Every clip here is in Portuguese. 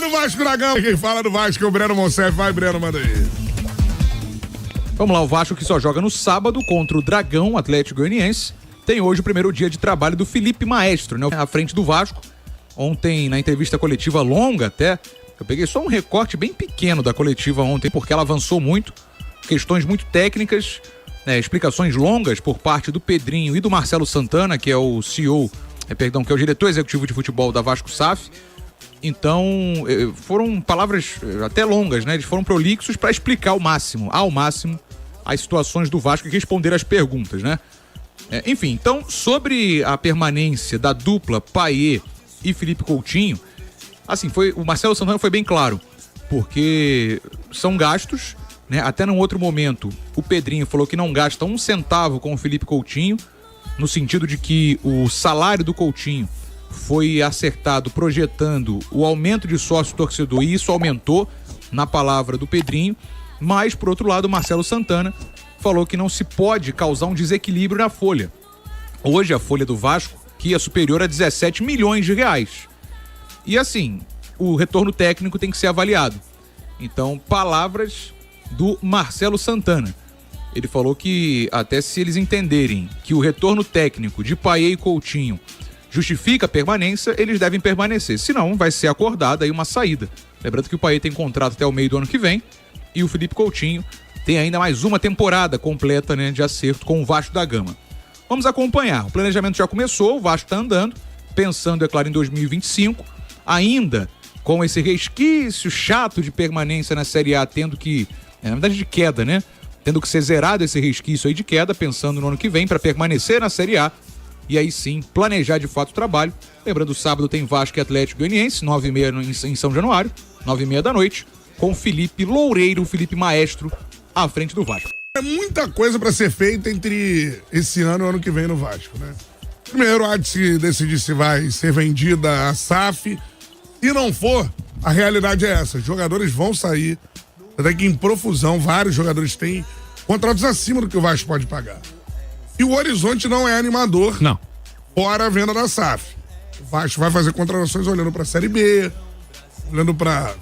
no Vasco da Gama. Quem fala do Vasco é o Breno Monsef. Vai, Breno, manda aí. Vamos lá, o Vasco que só joga no sábado contra o Dragão Atlético Goianiense. Tem hoje o primeiro dia de trabalho do Felipe Maestro, né? À frente do Vasco. Ontem, na entrevista coletiva longa até, eu peguei só um recorte bem pequeno da coletiva ontem, porque ela avançou muito. Questões muito técnicas, explicações longas por parte do Pedrinho e do Marcelo Santana, que é o CEO, que é o diretor executivo de futebol da Vasco SAF. Então, foram palavras até longas, né? Eles foram prolixos para explicar ao máximo as situações do Vasco e responder as perguntas, né? Enfim, então, sobre a permanência da dupla Payet e Felipe Coutinho, assim, o Marcelo Santana foi bem claro, porque são gastos, né? Até num outro momento, o Pedrinho falou que não gasta um centavo com o Felipe Coutinho, no sentido de que o salário do Coutinho foi acertado projetando o aumento de sócio-torcedor, e isso aumentou na palavra do Pedrinho. Mas, por outro lado, o Marcelo Santana falou que não se pode causar um desequilíbrio na folha. Hoje a folha do Vasco, que é superior a 17 milhões de reais. E assim, o retorno técnico tem que ser avaliado. Então, palavras do Marcelo Santana. Ele falou que até se eles entenderem que o retorno técnico de Payet e Coutinho justifica a permanência, eles devem permanecer. Senão, vai ser acordada aí uma saída. Lembrando que o Payet tem contrato até o meio do ano que vem e o Felipe Coutinho tem ainda mais uma temporada completa, né, de acerto com o Vasco da Gama. Vamos acompanhar. O planejamento já começou, o Vasco está andando, pensando, é claro, em 2025, ainda com esse resquício chato de permanência na Série A, tendo que, na verdade de queda, né? Tendo que ser zerado esse resquício aí de queda, pensando no ano que vem para permanecer na Série A e aí sim planejar de fato o trabalho. Lembrando, sábado tem Vasco e Atlético Goianiense, 9h30 em São Januário, 9h30 da noite, com Felipe Loureiro, Felipe Maestro, à frente do Vasco. É muita coisa para ser feita entre esse ano e o ano que vem no Vasco, né? Primeiro, há de se decidir se vai ser vendida a SAF. Se não for, a realidade é essa. Os jogadores vão sair. Até que em profusão, vários jogadores têm contratos acima do que o Vasco pode pagar. E o horizonte não é animador. Não. Fora a venda da SAF. O Vasco vai fazer contratações olhando para a Série B, olhando para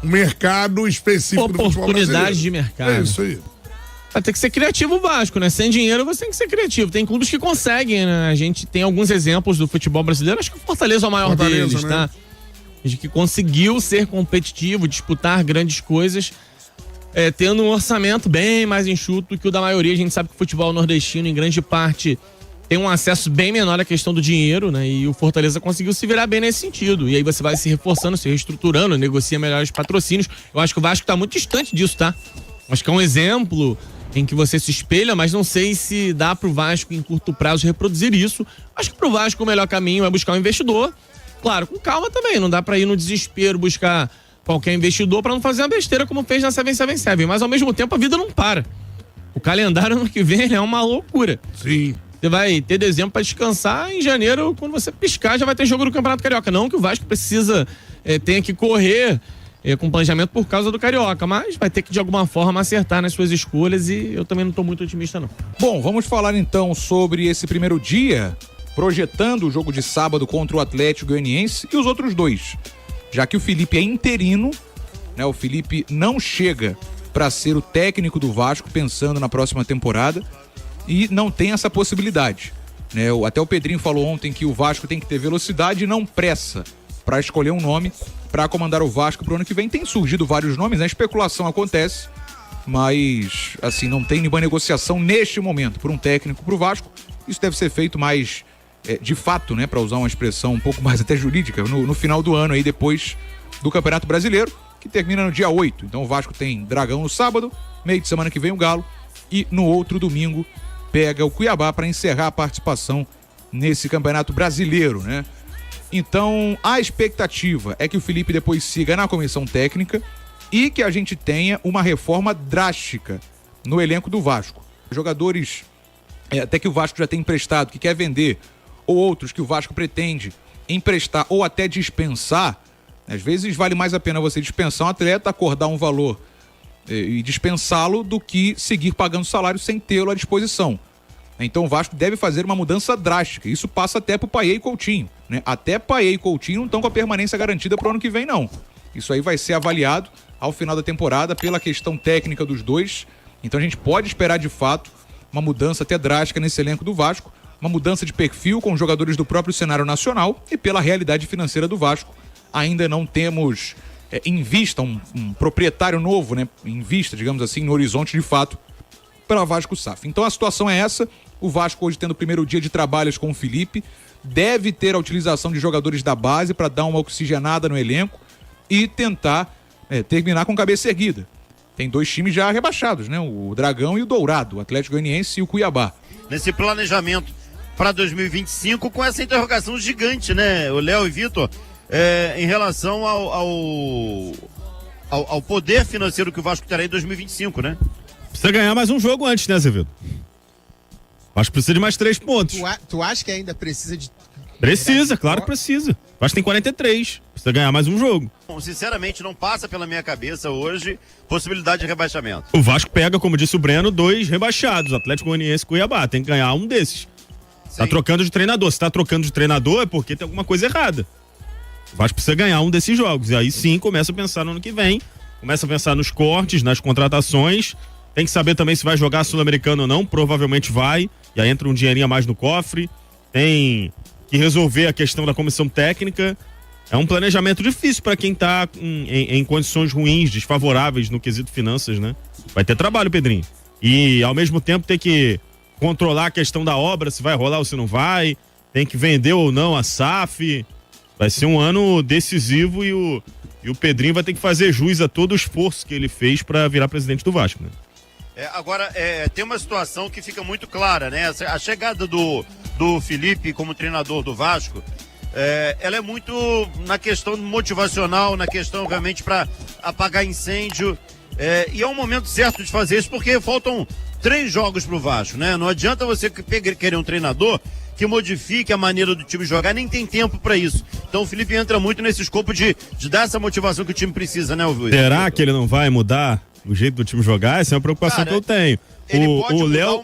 um mercado específico do futebol brasileiro. Oportunidades de mercado. É isso aí. Vai ter que ser criativo o Vasco, né? Sem dinheiro você tem que ser criativo. Tem clubes que conseguem, né? A gente tem alguns exemplos do futebol brasileiro. Acho que o Fortaleza é o maior deles, né? Tá? De que conseguiu ser competitivo, disputar grandes coisas, tendo um orçamento bem mais enxuto que o da maioria. A gente sabe que o futebol nordestino, em grande parte, tem um acesso bem menor à questão do dinheiro, né? E o Fortaleza conseguiu se virar bem nesse sentido. E aí você vai se reforçando, se reestruturando, negocia melhores patrocínios. Eu acho que o Vasco tá muito distante disso, tá? Acho que é um exemplo em que você se espelha, mas não sei se dá pro Vasco, em curto prazo, reproduzir isso. Acho que pro Vasco o melhor caminho é buscar um investidor. Claro, com calma também. Não dá pra ir no desespero buscar qualquer investidor pra não fazer uma besteira como fez na 777. Mas ao mesmo tempo a vida não para. O calendário ano que vem é uma loucura. Sim. Você vai ter dezembro pra descansar, em janeiro, quando você piscar, já vai ter jogo do Campeonato Carioca. Não que o Vasco tenha que correr com planejamento por causa do Carioca, mas vai ter que de alguma forma acertar nas suas escolhas e eu também não tô muito otimista não. Bom, vamos falar então sobre esse primeiro dia, projetando o jogo de sábado contra o Atlético Goianiense e os outros dois. Já que o Felipe é interino, né? O Felipe não chega para ser o técnico do Vasco pensando na próxima temporada e não tem essa possibilidade, né? Até o Pedrinho falou ontem que o Vasco tem que ter velocidade e não pressa para escolher um nome para comandar o Vasco pro ano que vem. Tem surgido vários nomes, né? A especulação acontece, mas assim, não tem nenhuma negociação neste momento por um técnico pro Vasco. Isso deve ser feito mais de fato, né? Para usar uma expressão um pouco mais até jurídica, no final do ano aí, depois do Campeonato Brasileiro, que termina no dia 8. Então o Vasco tem Dragão no sábado, meio de semana que vem o Galo, e no outro domingo pega o Cuiabá para encerrar a participação nesse Campeonato Brasileiro, né? Então, a expectativa é que o Felipe depois siga na comissão técnica e que a gente tenha uma reforma drástica no elenco do Vasco. Jogadores até que o Vasco já tem emprestado, que quer vender, ou outros que o Vasco pretende emprestar ou até dispensar. Às vezes vale mais a pena você dispensar um atleta, acordar um valor e dispensá-lo do que seguir pagando salário sem tê-lo à disposição. Então o Vasco deve fazer uma mudança drástica. Isso passa até pro Payet e Coutinho, né? Até Payet e Coutinho não estão com a permanência garantida pro ano que vem, não. Isso aí vai ser avaliado ao final da temporada pela questão técnica dos dois. Então a gente pode esperar de fato uma mudança até drástica nesse elenco do Vasco, uma mudança de perfil com jogadores do próprio cenário nacional e pela realidade financeira do Vasco. Ainda não temos em vista um proprietário novo, né, em vista, digamos assim, no horizonte de fato para Vasco SAF. Então a situação é essa, o Vasco hoje tendo o primeiro dia de trabalhos com o Felipe, deve ter a utilização de jogadores da base para dar uma oxigenada no elenco e tentar terminar com cabeça erguida. Tem 2 times já rebaixados, né? O Dragão e o Dourado, o Atlético Goianiense e o Cuiabá. Nesse planejamento para 2025, com essa interrogação gigante, né, o Léo e Vitor, em relação ao poder financeiro que o Vasco terá em 2025, né? Precisa ganhar mais um jogo antes, né, Azevedo? Acho que precisa de mais 3 pontos. Tu acha que ainda precisa de... Precisa, claro que precisa. Acho que tem 43. Precisa ganhar mais um jogo. Bom, sinceramente, não passa pela minha cabeça hoje possibilidade de rebaixamento. O Vasco pega, como disse o Breno, 2 rebaixados, Atlético Goianiense e Cuiabá. Tem que ganhar um desses. Sim. Tá trocando de treinador. Se tá trocando de treinador é porque tem alguma coisa errada. O Vasco precisa ganhar um desses jogos. E aí sim começa a pensar no ano que vem. Começa a pensar nos cortes, nas contratações. Tem que saber também se vai jogar Sul-Americano ou não. Provavelmente vai. E aí entra um dinheirinho a mais no cofre. Tem que resolver a questão da comissão técnica. É um planejamento difícil para quem tá em condições ruins, desfavoráveis no quesito finanças, né? Vai ter trabalho, Pedrinho. E ao mesmo tempo ter que controlar a questão da obra, se vai rolar ou se não vai. Tem que vender ou não a SAF. Vai ser um ano decisivo e o Pedrinho vai ter que fazer jus a todo o esforço que ele fez para virar presidente do Vasco, né? Agora, tem uma situação que fica muito clara, né? A chegada do Felipe como treinador do Vasco, ela é muito na questão motivacional, na questão realmente para apagar incêndio, e é um momento certo de fazer isso porque faltam 3 jogos pro Vasco, né? Não adianta você querer um treinador que modifique a maneira do time jogar, nem tem tempo para isso. Então o Felipe entra muito nesse escopo de dar essa motivação que o time precisa, né, Wilson? Será que ele não vai mudar o jeito do time jogar? Essa é uma preocupação que eu tenho. O Léo...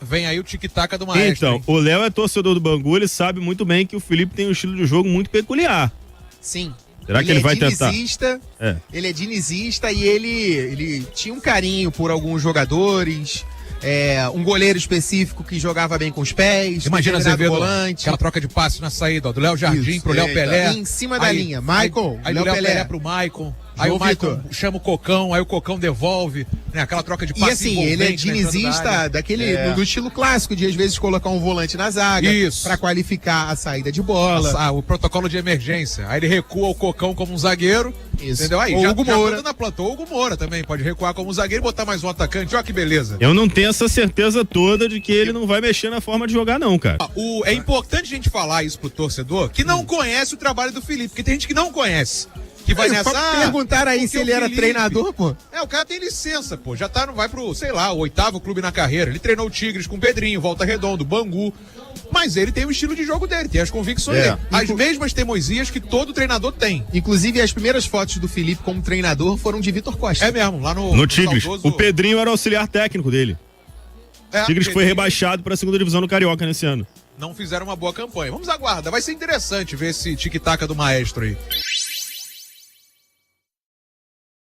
Vem aí o tic-tac do Maestro. Então, o Léo é torcedor do Bangu, ele sabe muito bem que o Felipe tem um estilo de jogo muito peculiar. Sim. Será que ele vai tentar? Ele é dinizista e ele tinha um carinho por alguns jogadores, um goleiro específico que jogava bem com os pés. Imagina Azevedo, volante. Aquela troca de passe na saída, ó, do Léo Jardim pro Léo Pelé. Em cima da linha. Michael, aí do Léo Pelé pro Maicon. Aí o Maicon chama o Cocão, aí o Cocão devolve, né? Aquela troca de passe. E assim, ele é dinizista do estilo clássico, de às vezes colocar um volante na zaga. Isso. Pra qualificar a saída de bola. O protocolo de emergência. Aí ele recua o Cocão como um zagueiro. Isso. Entendeu? Aí o já Hugo Moura. na planta. O Hugo Moura também pode recuar como um zagueiro e botar mais um atacante. Olha que beleza. Eu não tenho essa certeza toda de que ele não vai mexer na forma de jogar, não, cara. É importante a gente falar isso pro torcedor que não conhece o trabalho do Felipe, porque tem gente que não conhece. Que vai nessa. Perguntaram aí se ele era treinador, pô. O cara tem licença, pô. Já vai pro, sei lá, o 8º clube na carreira. Ele treinou o Tigres com o Pedrinho, Volta Redondo, Bangu. Mas ele tem o estilo de jogo dele, tem as convicções dele. As mesmas teimosias que todo treinador tem. Inclusive, as primeiras fotos do Felipe como treinador foram de Vitor Costa. É mesmo, lá no Tigres. Saudoso... O Pedrinho era o auxiliar técnico dele. Tigres foi rebaixado para a 2ª divisão no Carioca nesse ano. Não fizeram uma boa campanha. Vamos aguardar. Vai ser interessante ver esse tic-tac do Maestro aí.